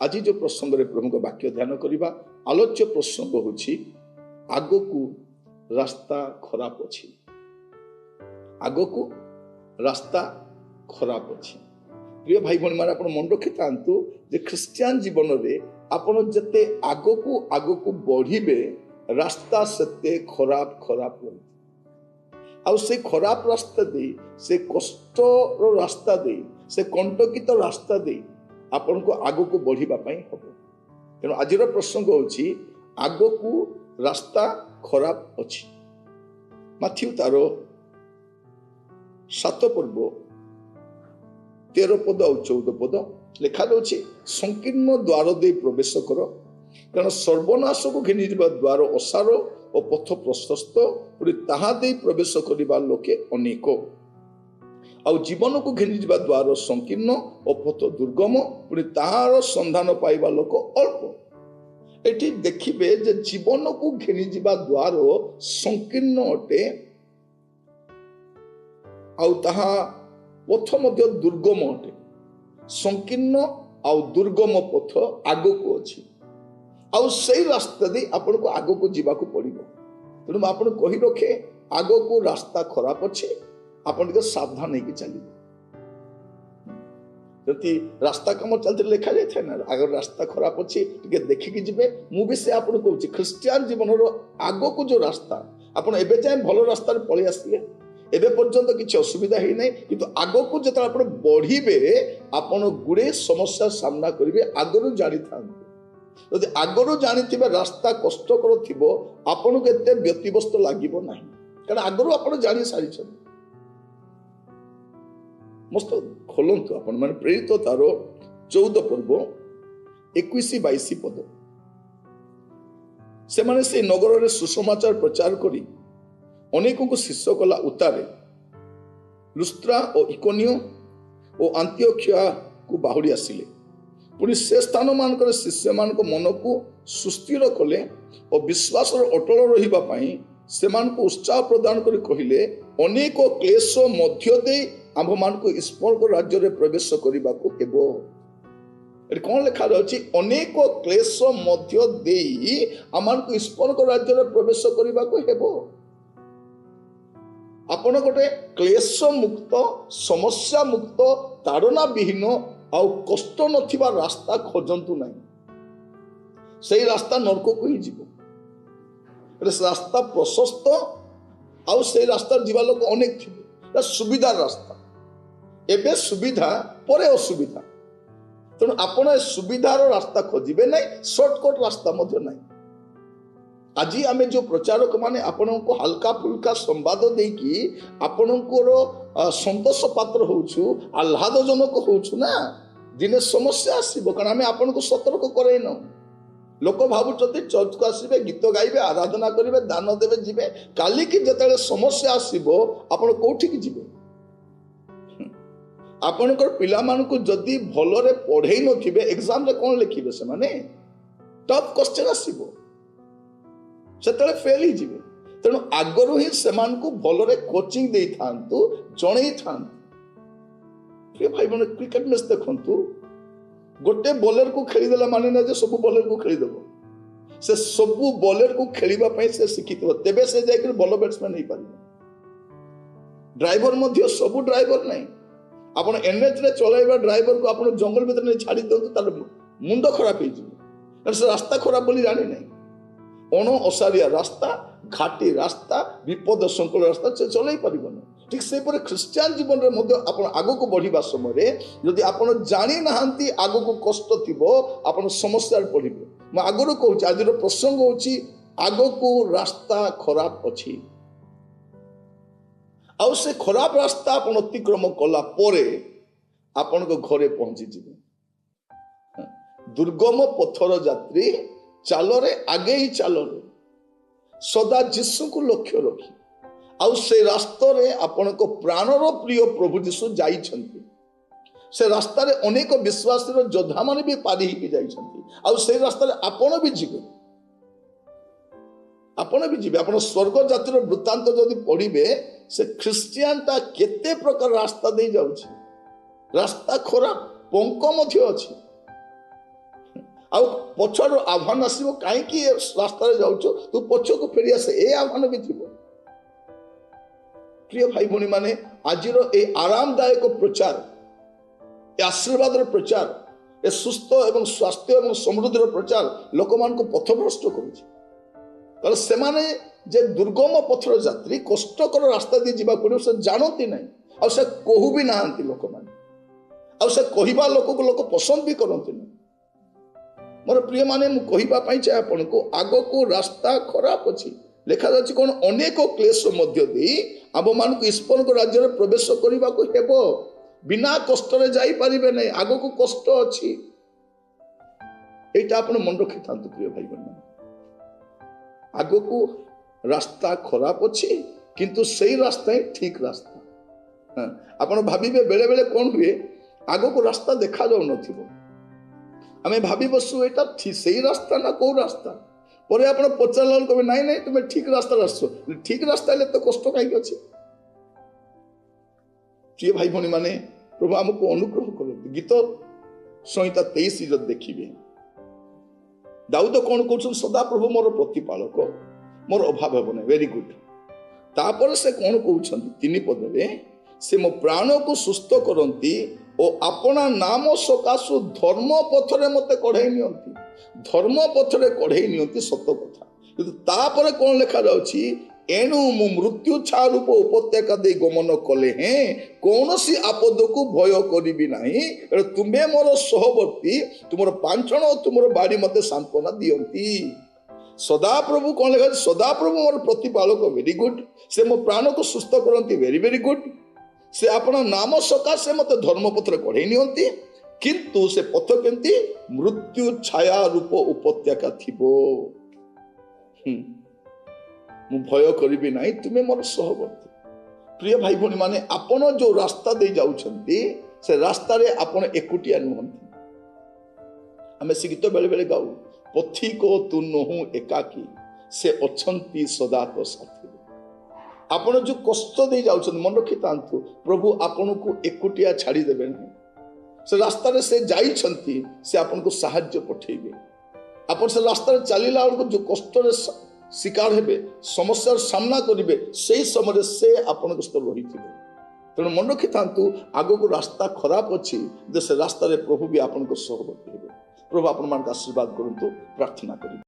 आज जो प्रसंग में प्रभु को वाक्य ध्यान करवा आलोच्य प्रसंग होछि आगो को रास्ता खराब अछि। आगो को रास्ता खराब अछि। प्रिय भाई भौणी माने आपण मन रखि थांतु जे ख्रिस्टियन जीवन रे आपण जते आगो को बढ़िबे रास्ता सेते खराब खराब रही आउ से खराब रास्ता दे से कष्ट रास्ता दे से कंटकित रास्ता दे आपण को आगो को बढ़िबा पई हबो। तेणु आज प्रसंग होछि आगो को रास्ता खराब अछि। माथ्यू तारो 7 पर्व 13 पद और 14 पद लिखा जाउछि संकीर्ण द्वार दे प्रवेश कर कारण सर्वनाश को घिनि दिबा द्वार असार और पथ प्रशस्त पुरी ताहा दे प्रवेश करिबा लोके अनेक आउ जीवन को घिनि दिबा द्वार संकीर्ण और पथ दुर्गम पुरी ताहार संधान पाइबा लोक अल्प। एठी देखिबे जे जीवन को घिनि दिबा द्वार संकीर्ण अटे आउ ताहा पथ मध्य दुर्गम अटे। संकीर्ण आउ दुर्गम पथ आगो को अछि आउ सही रास्ता दे आपण को आगो को जीवा को पड़िबो। तेणु आपण कहि रखे आगो को रास्ता खराब अछि आपण के सावधान होके चलिबो। जति रास्ता काम चलते लिखा जाय थे ना अगर रास्ता खराब अछि टिके देखि कि जिबे मु भी से आपण कहूची ख्रिस्टियन जीवन रो आगो को जो रास्ता आपण एबे जाय भलो रास्ता रे पळि आसिले एबे पर्यंत किछि असुविधा हे नै किंतु आगो को जत आपण बढ़िबे आपण गुडे समस्या सामना करिवे आगरो जानि थांतु। यदि आगरो जानिथिबे रास्ता कष्टकर थिबो आपण को एते व्यतिव्यस्त लागिबो नाही कारण आगरो आपण जानि सारि छन। मस्त खोलंतु आपण माने प्रेरित तारो 14 पर्व 21-22 पद से माने से नगर रे सुसमाचार प्रचार करी अनेकों को शिष्य कला उतारे लुस्त्रा और इकोनियो और अंत्योखिया को बाहुरी आसिले पुणी से स्थान मानकर शिष्य मान मन को सुस्थिर कले और विश्वास अटल रहिबा पई से मान को उत्साह प्रदान कर कहिले अनेक क्लेश मध्य दे आम मान को स्वर्ग राज्य रे प्रवेश करबा को हेबो। एटी कोन लिखा अछि अनेक क्लेश मध्य दे आमान को स्वर्ग राज्य रे प्रवेश करबा को हेबो। आपण गोटे क्लेश मुक्त समस्या मुक्त ताड़ना विहीन आउ कष्ट नथिबा रास्ता खोजंतु नहीं सही रास्ता नरक को ही जीवो। रास्ता प्रशस्त आउ सही रास्ता जीवा लोक अनेक थिबे सुविधा रास्ता एबे सुविधा परे असुविधा तेणु आपण सुविधार रास्ता खोजिबे नहीं शॉर्टकट रास्ता मध्य नहीं। आज आम जो प्रचारक माने आपण को हल्का फुल्का संवाद देकी आपण को संतोष पात्र होउछु आह्लादजनक होउछु ना दिने समस्या आसीबो कारण आम आपण को सतर्क करैन। लोक भाबुचती चर्च को आसीबे गीत गाइबे आराधना करिवे दान देबे जिबे काली की जतले समस्या आसीबो आपण कोठी की जिबे आपणकर पिला मान को जदी भलरे पढ़ेई नथिबे एग्जाम रे कोन लिखिबे से माने टफ क्वेश्चन आसीबो सेतले फेल ही जिबे। तेणु आगरो ही सेमान को भलरे कोचिंग देई थांतु जणेई थांतु। प्रिय भाई बहन क्रिकेट मैच देखंतु गोटे बॉलर को खेली देला माने ना जे सब बॉलर को खेली देबो से सब बॉलर को खेलिबा पई से शिक्षित हो तेबे से जाय के बॉल बैट्समैन नहीं पारिबो। ड्राइवर मध्य सब ड्राइवर नहीं आपण एनएच रे चलाइबा ड्राइवर को आपण जंगल भीतर नहीं छाड़ी दंतु तार मुंड खराब हो जिवो से रास्ता खराब बोली जानि नहीं अण असारिया रास्ता घाटी रास्ता विपद संकुल रास्ता से चलाई पारिबो। ठीक से पर ख्रिस्टियन जीवन रे मध्य आपण आगो को बढ़िबा समय यदि आपण जानि नाहंती आगो को कष्ट थिबो आपण समस्या रे पड़िबे। म आगरो कहूच आजिर प्रसंग होची आगो को रास्ता खराब अछि आउ से खराब रास्ता आपण अतिक्रम कला परे आपण को घरे पहुंची जिबे। दुर्गम पथर यात्री चालरे आगे ही चालरे सदा जीशु को लक्ष्य रखी आउ से रास्ता रे आपण को प्राणर प्रिय प्रभु जीशु जाइछंती से रास्ता रे अनेक विश्वासी योद्धा माने भी पारी ही जाइछंती आउ से रास्ता रे आपण भी जिबे आपण स्वर्ग जातिर वृत्तांत जदि पढ़िबे से ख्रिस्टियन ता केते प्रकार रास्ता दे जाउछि रास्ता खराब पंक मध्य अछि ଆଉ ପଛର ଆହ୍ୱାନ ଆସିବ, କାହିଁକି ଏ ରାସ୍ତାରେ ଯାଉଛ, ତୁ ପଛକୁ ଫେରି ଆସେ, ଏ ଆହ୍ୱାନ ବି ଥିବ। ପ୍ରିୟ ଭାଇ ଭଉଣୀ ମାନେ, ଆଜିର ଏ ଆରାମଦାୟକ ପ୍ରଚାର, ଏ ଆଶୀର୍ବାଦର ପ୍ରଚାର, ଏ ସୁସ୍ଥ ଏବଂ ସ୍ୱାସ୍ଥ୍ୟ ଏବଂ ସମୃଦ୍ଧିର ପ୍ରଚାର ଲୋକମାନଙ୍କୁ ପଥଭ୍ରଷ୍ଟ କରୁଛି। କାରଣ ସେମାନେ ଯେ ଦୁର୍ଗମ ପଥର ଯାତ୍ରୀ, କଷ୍ଟକର ରାସ୍ତା ଦେଇ ଯିବାକୁ ପଡ଼ିବ ସେ ଜାଣନ୍ତି ନାହିଁ, ଆଉ ସେ କହୁ ବି ନାହାନ୍ତି ଲୋକମାନେ, ଆଉ ସେ କହିବା ଲୋକକୁ ଲୋକ ପସନ୍ଦ ବି କରନ୍ତିନି। ମୋର ପ୍ରିୟମାନେ, ମୁଁ କହିବା ପାଇଁ ଚାହେଁ ଆପଣଙ୍କୁ, ଆଗକୁ ରାସ୍ତା ଖରାପ ଅଛି। ଲେଖାଯାଉଛି କ'ଣ, ଅନେକ କ୍ଲେଶ ମଧ୍ୟ ଦେଇ ଆମମାନଙ୍କୁ ଈଶ୍ୱରଙ୍କ ରାଜ୍ୟରେ ପ୍ରବେଶ କରିବାକୁ ହେବ। ବିନା କଷ୍ଟରେ ଯାଇପାରିବେ ନାହିଁ, ଆଗକୁ କଷ୍ଟ ଅଛି। ଏଇଟା ଆପଣ ମନେ ରଖିଥାନ୍ତୁ ପ୍ରିୟ ଭାଇ ଭଉଣୀ। ଆଗକୁ ରାସ୍ତା ଖରାପ ଅଛି, କିନ୍ତୁ ସେଇ ରାସ୍ତା ହିଁ ଠିକ ରାସ୍ତା। ଆପଣ ଭାବିବେ ବେଳେବେଳେ କ'ଣ ହୁଏ, ଆଗକୁ ରାସ୍ତା ଦେଖାଯାଉନଥିବ, ଆମେ ଭାବି ବସୁ ଏଇଟା ସେଇ ରାସ୍ତା ନା କୋଉ ରାସ୍ତା। ପରେ ଆପଣ ପଚାରିଲା ବେଳକୁ କହିବେ ନାଇଁ ନାଇଁ ତୁମେ ଠିକ ରାସ୍ତାରେ ଆସିଛ। ଠିକ ରାସ୍ତା ହେଲେ ତ କଷ୍ଟ କାହିଁକି ଅଛି? ପ୍ରିୟ ଭାଇ ଭଉଣୀ ମାନେ, ପ୍ରଭୁ ଆମକୁ ଅନୁଗ୍ରହ କରନ୍ତୁ। ଗୀତ ସଂହିତା 23 ଯଦି ଦେଖିବେ, ଦାଉଦ କ'ଣ କହୁଛନ୍ତି, ସଦାପ୍ରଭୁ ମୋର ପ୍ରତିପାଳକ, ମୋର ଅଭାବ ହେବ ନାହିଁ। Very good. ତାପରେ ସେ କ'ଣ କହୁଛନ୍ତି 3 ପଦରେ, ସେ ମୋ ପ୍ରାଣକୁ ସୁସ୍ଥ କରନ୍ତି ଓ ଆପଣା ନାମ ସକାଶୁ ଧର୍ମ ପଥରେ ମତେ କଢ଼େଇ ନିଅନ୍ତି। ଧର୍ମ ପଥରେ କଢ଼େଇ ନିଅନ୍ତି, ସତ କଥା। କିନ୍ତୁ ତାପରେ କ'ଣ ଲେଖାଯାଉଛି, ଏଣୁ ମୁଁ ମୃତ୍ୟୁ ଛାୟା ରୂପ ଉପତ୍ୟକା ଦେଇ ଗମନ କଲେ ହେଁ କୌଣସି ଆପଦକୁ ଭୟ କରିବି ନାହିଁ, ତୁମେ ମୋର ସହବର୍ତ୍ତୀ, ତୁମର ପାଞ୍ଚଣ ଓ ତୁମର ବାଡ଼ି ମତେ ସାନ୍ତ୍ୱନା ଦିଅନ୍ତି। ସଦାପ୍ରଭୁ କ'ଣ ଲେଖାଯାଉଛି, ସଦାପ୍ରଭୁ ମୋର ପ୍ରତିପାଳକ, ଭେରି ଗୁଡ୍। ସେ ମୋ ପ୍ରାଣକୁ ସୁସ୍ଥ କରନ୍ତି, ଭେରି ଭେରି ଗୁଡ୍। ସେ ଆପଣ ନାମ ସକାଶେ ମତେ ଧର୍ମପଥରେ କଢ଼େଇ ନିଅନ୍ତି, କିନ୍ତୁ ସେ ପଥ କେମିତି, ମୃତ୍ୟୁ ଛାୟା ରୂପ ଉପତ୍ୟକା ଥିବ। ମୁଁ ଭୟ କରିବି ନାହିଁ, ତୁମେ ମୋର ସହବର୍ତ୍ତୀ। ପ୍ରିୟ ଭାଇ ଭଉଣୀ ମାନେ, ଆପଣ ଯୋଉ ରାସ୍ତା ଦେଇ ଯାଉଛନ୍ତି ସେ ରାସ୍ତାରେ ଆପଣ ଏକୁଟିଆ ନୁହନ୍ତି। ଆମେ ସେ ଗୀତ ବେଳେ ବେଳେ ଗାଉ, ପଥିକ ତୁ ନୋହୁଁ ଏକାକୀ, ସେ ଅଛନ୍ତି ସଦା ତୋ ସାଥିରେ। ଆପଣ ଯୋଉ କଷ୍ଟ ଦେଇ ଯାଉଛନ୍ତି, ମନେ ରଖିଥାନ୍ତୁ, ପ୍ରଭୁ ଆପଣଙ୍କୁ ଏକୁଟିଆ ଛାଡ଼ିଦେବେ ନାହିଁ। ସେ ରାସ୍ତାରେ ସେ ଯାଇଛନ୍ତି, ସେ ଆପଣଙ୍କୁ ସାହାଯ୍ୟ ପଠେଇବେ। ଆପଣ ସେ ରାସ୍ତାରେ ଚାଲିଲା ବେଳକୁ ଯୋଉ କଷ୍ଟରେ ଶିକାର ହେବେ, ସମସ୍ୟାର ସାମ୍ନା କରିବେ, ସେଇ ସମୟରେ ସେ ଆପଣଙ୍କ ସହିତ ରହିଥିବେ। ତେଣୁ ମନେ ରଖିଥାନ୍ତୁ, ଆଗକୁ ରାସ୍ତା ଖରାପ ଅଛି, ଯେ ସେ ରାସ୍ତାରେ ପ୍ରଭୁ ବି ଆପଣଙ୍କ ସହବର୍ତ୍ତୀ ହେବେ। ପ୍ରଭୁ ଆପଣମାନଙ୍କୁ ଆଶୀର୍ବାଦ କରନ୍ତୁ। ପ୍ରାର୍ଥନା କରିବେ।